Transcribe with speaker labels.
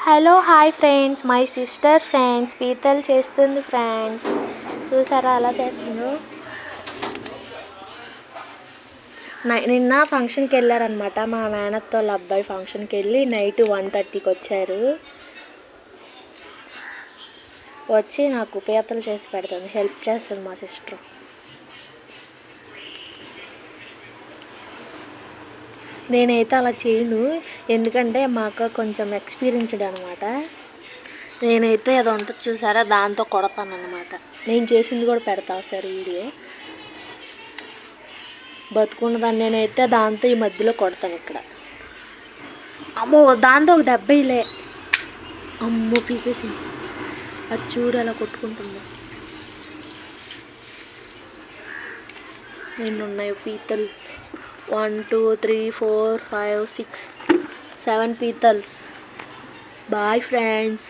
Speaker 1: Hello hi friends, my sister friends పీతలు చేస్తుంది friends. చూసారా అలా చేస్తుందో. నిన్న ఫంక్షన్కి వెళ్ళారనమాట. మా మేనత్త వాళ్ళ అబ్బాయి ఫంక్షన్కి వెళ్ళి నైట్ 1:30కి వచ్చారు. వచ్చి నాకు పీతలు చేసి పెడుతుంది, హెల్ప్ చేస్తుంది మా సిస్టర్. నేనైతే అలా చేయను, ఎందుకంటే మా అక్క కొంచెం ఎక్స్పీరియన్స్డ్ అనమాట. నేనైతే అది ఉంటుంది చూసారా, దాంతో కొడతాను అనమాట. నేను చేసింది కూడా పెడతా ఒకసారి వీడియో. బతుకున్నదాన్ని నేనైతే దాంతో ఈ మధ్యలో కొడతాను ఇక్కడ. అమ్మో, దాంతో ఒక దెబ్బలే. అమ్మో పీకేసి, అది చూడు అలా కొట్టుకుంటుంది. ఎన్నున్నాయో పీతలు, 1 2 3 4 5 6 7 పీతల్స్. Bye friends.